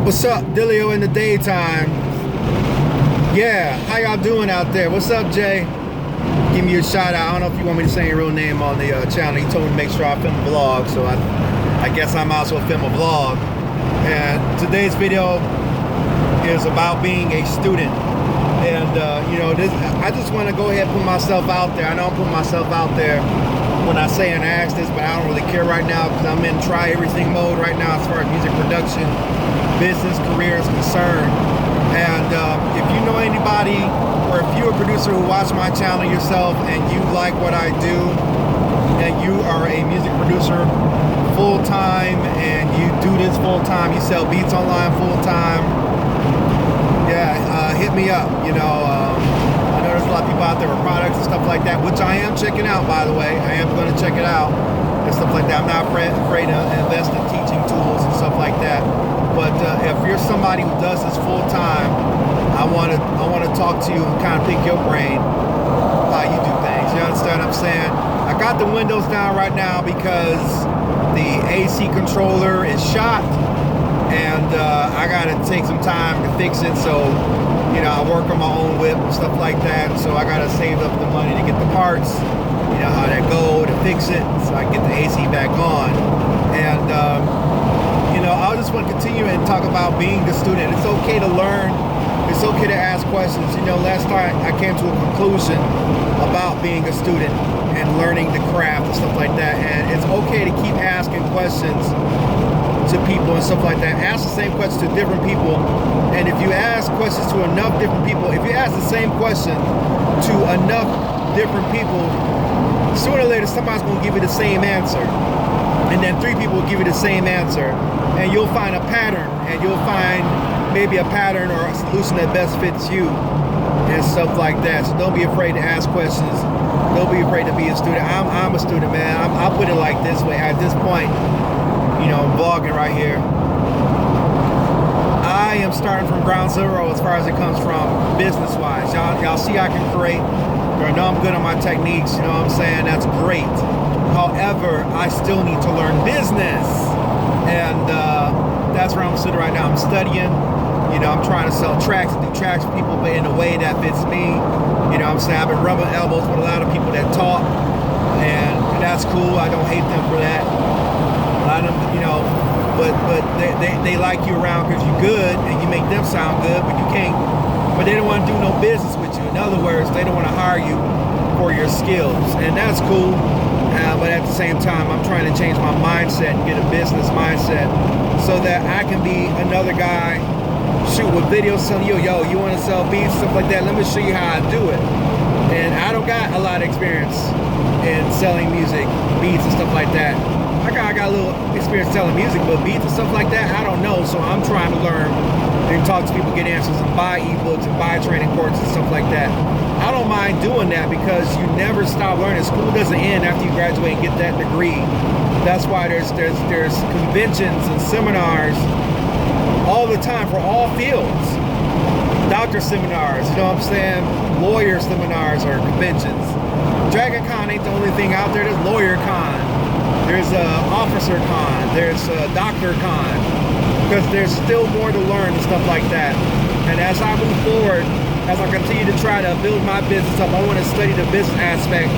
What's up, Dilio in the daytime? Yeah, how y'all doing out there? What's up, Jay? Give me a shout out. I don't know if you want me to say your real name on the channel. He told me to make sure I film a vlog, so I guess I might as well film a vlog. And today's video is about being a student. And I just want to go ahead and put myself out there. I know I'm putting myself out there when I say and ask this, but I don't really care right now because I'm in try everything mode right now as far as music production, business, career is concerned. And if you know anybody, or if you're a producer who watch my channel yourself and you like what I do, and you are a music producer full-time and you do this full-time, you sell beats online full-time, yeah, hit me up. I know there's a lot of people out there with products and stuff like that, which I am checking out, by the way. I am going to check it out and stuff like that. I'm not afraid to invest in teaching tools and stuff like that. But if you're somebody who does this full time, I want to talk to you and kind of pick your brain how you do things. You understand what I'm saying? I got the windows down right now because the AC controller is shot, and I gotta take some time to fix it. So I work on my own whip and stuff like that. So I gotta save up the money to get the parts. You know how that go to fix it, so I can get the AC back on. And I just want to continue and talk about being the student. It's okay to learn. It's okay to ask questions. Last night I came to a conclusion about being a student and learning the craft and stuff like that. And it's okay to keep asking questions to people and stuff like that. Ask the same questions to different people. And if you ask questions to enough different people, if you ask the same question to enough different people, sooner or later somebody's going to give you the same answer. And then 3 people will give you the same answer. And you'll find a pattern, and you'll find maybe a pattern or a solution that best fits you and stuff like that. So don't be afraid to ask questions. Don't be afraid to be a student. I'm a student, man. I'll put it like this way. At this point, I'm vlogging right here. I am starting from ground zero as far as it comes from business-wise. Y'all see I can create. I know I'm good on my techniques. You know what I'm saying? That's great. However, I still need to learn business. And that's where I'm sitting right now. I'm studying. I'm trying to sell tracks and do tracks for people, but in a way that fits me. I'm saying I've been rubbing elbows with a lot of people that talk, and that's cool. I don't hate them for that. A lot of them, but they like you around because you're good and you make them sound good, but you can't. But they don't want to do no business with you. In other words, they don't want to hire you for your skills, and that's cool. But at the same time, I'm trying to change my mindset and get a business mindset so that I can be another guy shoot with videos telling you, yo, you want to sell beats, stuff like that. Let me show you how I do it. And I don't got a lot of experience in selling music, beats and stuff like that. I got a little experience selling music, but beats and stuff like that, I don't know. So I'm trying to learn and talk to people, get answers, and buy ebooks and buy training courses and stuff like that. I don't mind doing that because you never stop learning. School doesn't end after you graduate and get that degree. That's why there's conventions and seminars all the time for all fields. Doctor seminars, you know what I'm saying? Lawyer seminars or conventions. Dragon Con ain't the only thing out there. There's Lawyer Con. There's Officer Con. There's Doctor Con. Because there's still more to learn and stuff like that. And as I move forward, as I continue to try to build my business up, I want to study the business aspect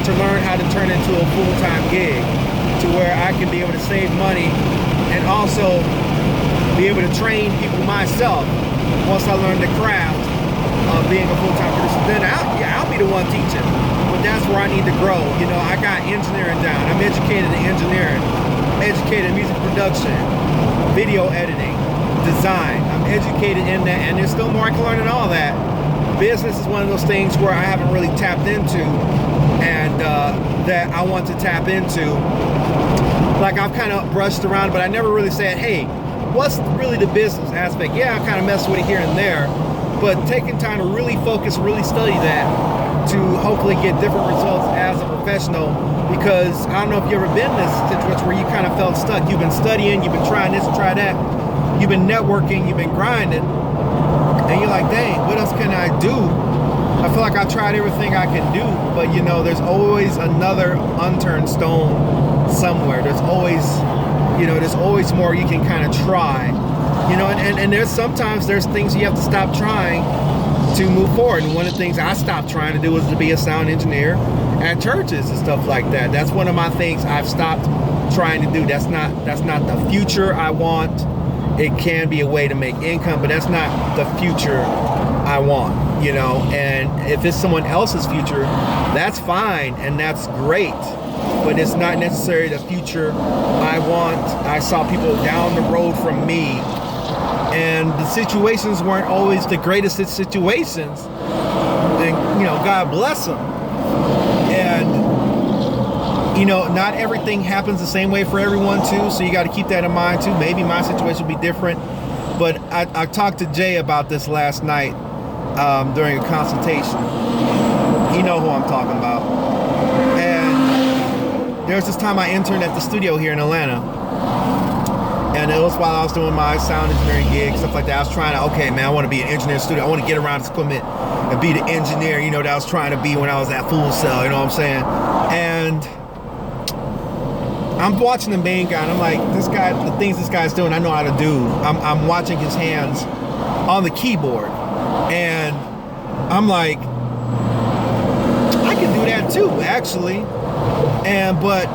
to learn how to turn into a full-time gig to where I can be able to save money and also be able to train people myself once I learn the craft of being a full-time producer. Then I'll be the one teaching, but that's where I need to grow. I got engineering down. I'm educated in engineering, I'm educated in music production, video editing, design. I'm educated in that, and there's still more I can learn in all that. Business is one of those things where I haven't really tapped into, and that I want to tap into. Like I've kind of brushed around, but I never really said, hey, what's really the business aspect? Yeah, I kind of mess with it here and there, but taking time to really focus, really study that to hopefully get different results as a professional. Because I don't know if you've ever been in this situation where you kind of felt stuck. You've been studying, you've been trying this and try that, you've been networking, you've been grinding, and you're like, dang, what else can I do? I feel like I've tried everything I can do, but there's always another unturned stone somewhere. There's always more you can kind of try. You know, and there's sometimes there's things you have to stop trying to move forward. And one of the things I stopped trying to do was to be a sound engineer at churches and stuff like that. That's one of my things I've stopped trying to do. That's not the future I want. It can be a way to make income, but that's not the future I want, you know. And if it's someone else's future, that's fine and that's great, but it's not necessarily the future I want. I saw people down the road from me, and the situations weren't always the greatest situations, and you know, God bless them. And you know, not everything happens the same way for everyone too, so you got to keep that in mind too. Maybe my situation will be different, but I talked to Jay about this last night during a consultation. You know who I'm talking about. And there's this time I interned at the studio here in Atlanta, and it was while I was doing my sound engineering gig, stuff like that. I was trying to, okay, man, I want to be an engineer in the studio. I want to get around this equipment and be the engineer, you know, that I was trying to be when I was at Full Sail, you know what I'm saying? And I'm watching the main guy, and I'm like, this guy, the things this guy's doing, I know how to do. I'm watching his hands on the keyboard, and I'm like, I can do that too, actually. But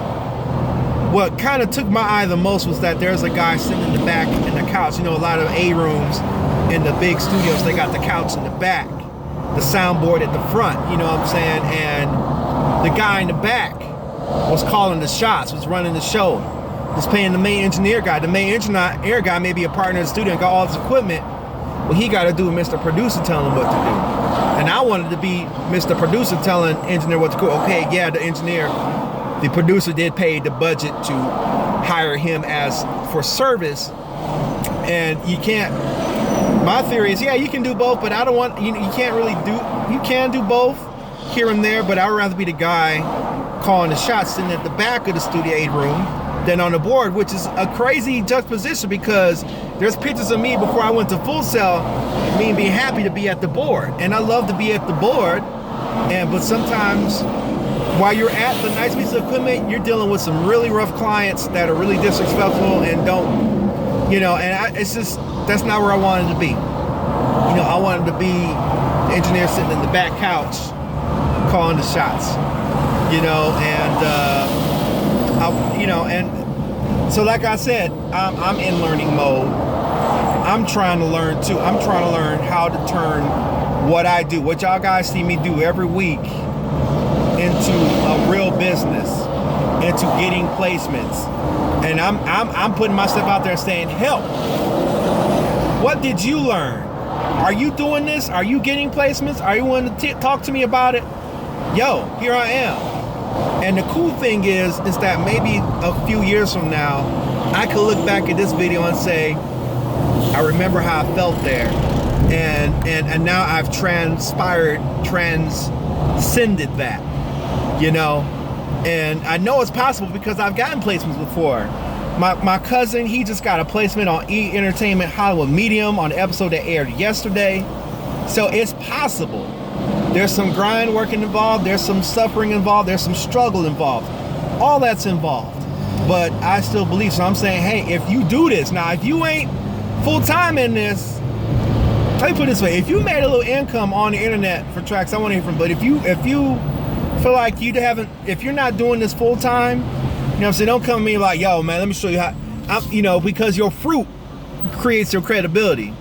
what kind of took my eye the most was that there's a guy sitting in the back in the couch. You know, a lot of A rooms in the big studios, they got the couch in the back, the soundboard at the front, you know what I'm saying? And the guy in the back was calling the shots, was running the show, was paying the main engineer guy. The main engineer guy may be a partner in the studio and got all this equipment. Well, he got to do Mr. Producer telling him what to do. And I wanted to be Mr. Producer telling engineer what to do. Okay, yeah, the producer did pay the budget to hire him as for service. And you can't, my theory is, yeah, you can do both, but I don't want, you can't really do, you can do both here and there, but I'd rather be the guy calling the shots sitting at the back of the Studio 8 room than on the board, which is a crazy juxtaposition because there's pictures of me before I went to Full Sail, me being happy to be at the board. And I love to be at the board, but sometimes while you're at the nice piece of equipment, you're dealing with some really rough clients that are really disrespectful and don't, you know, and it's just, that's not where I wanted to be. You know, I wanted to be the engineer sitting in the back couch calling the shots, you know, and so like I said, I'm in learning mode. I'm trying to learn too. I'm trying to learn how to turn what I do, what y'all guys see me do every week, into a real business, into getting placements. And I'm putting myself out there and saying, help. What did you learn? Are you doing this? Are you getting placements? Are you wanting to talk to me about it? Yo, here I am. And the cool thing is that maybe a few years from now, I could look back at this video and say, I remember how I felt there. And now I've transcended that, you know? And I know it's possible because I've gotten placements before. My cousin, he just got a placement on E! Entertainment Hollywood Medium on the episode that aired yesterday. So it's possible. There's some grind working involved, there's some suffering involved, there's some struggle involved. All that's involved. But I still believe, so I'm saying, hey, if you do this, now if you ain't full-time in this, let me put it this way, if you made a little income on the internet for tracks, I want to hear from, but if you feel like if you're not doing this full-time, you know what I'm saying, don't come to me like, yo, man, let me show you how, you know, because your fruit creates your credibility.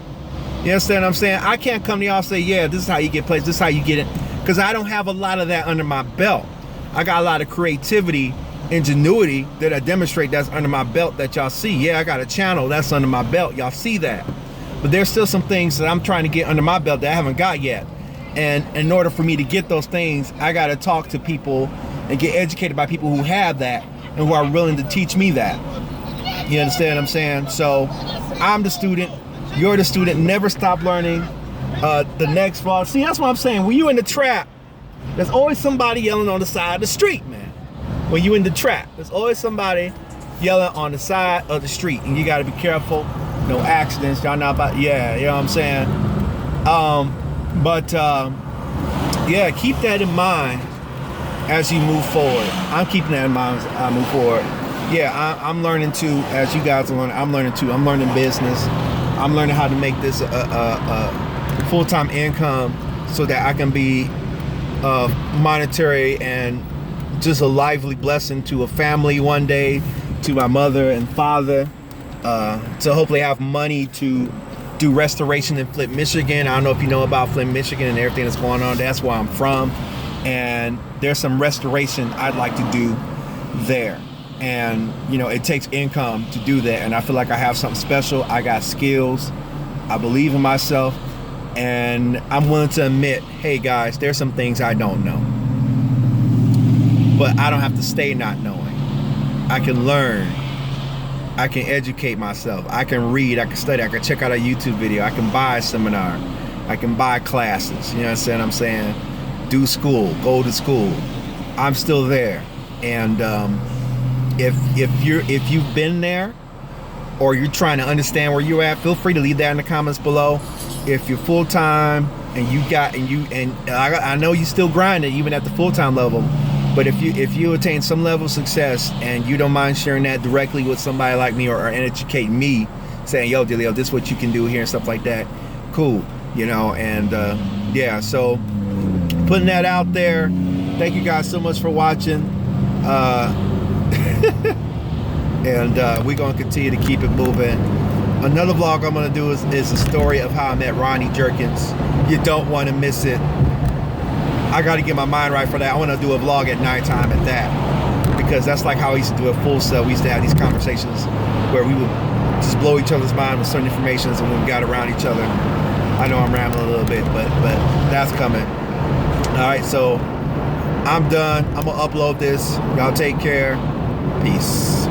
You understand what I'm saying? I can't come to y'all and say, yeah, this is how you get placed, this is how you get it, because I don't have a lot of that under my belt. I got a lot of creativity, ingenuity that I demonstrate that's under my belt that y'all see. Yeah, I got a channel that's under my belt. Y'all see that. But there's still some things that I'm trying to get under my belt that I haven't got yet. And in order for me to get those things, I got to talk to people and get educated by people who have that and who are willing to teach me that. You understand what I'm saying? So I'm the student. You're the student. Never stop learning. The next fall. See, that's what I'm saying. When you in the trap, there's always somebody yelling on the side of the street, man. When you in the trap, there's always somebody yelling on the side of the street, and you got to be careful. No accidents. Y'all not about. Yeah, you know what I'm saying. Yeah, keep that in mind as you move forward. I'm keeping that in mind as I move forward. Yeah, I'm learning too. As you guys are learning, I'm learning too. I'm learning business. I'm learning how to make this a full-time income so that I can be monetary and just a lively blessing to a family one day, to my mother and father, to hopefully have money to do restoration in Flint, Michigan. I don't know if you know about Flint, Michigan and everything that's going on. That's where I'm from. And there's some restoration I'd like to do there. And, you know, it takes income to do that. And I feel like I have something special. I got skills. I believe in myself. And I'm willing to admit, hey guys, there's some things I don't know. But I don't have to stay not knowing. I can learn. I can educate myself. I can read. I can study. I can check out a YouTube video. I can buy a seminar. I can buy classes. You know what I'm saying? Do school. Go to school. I'm still there. And if you've been there, or you're trying to understand where you're at, feel free to leave that in the comments below. If you're full time and I know you still grinding even at the full time level. But if you attain some level of success and you don't mind sharing that directly with somebody like me, or educate me, saying, yo, Delio, this is what you can do here and stuff like that, cool, you know. And yeah, so putting that out there. Thank you guys so much for watching. And we're going to continue to keep it moving. Another vlog I'm going to do is a story of how I met Ronnie Jerkins. You don't want to miss it. I got to get my mind right for that. I want to do a vlog at nighttime at that, because that's like how I used to do a Full Sail. We used to have these conversations where we would just blow each other's mind with certain information, and when we got around each other. I know I'm rambling a little bit, but that's coming. All right, so I'm done. I'm gonna upload this. Y'all take care. Peace.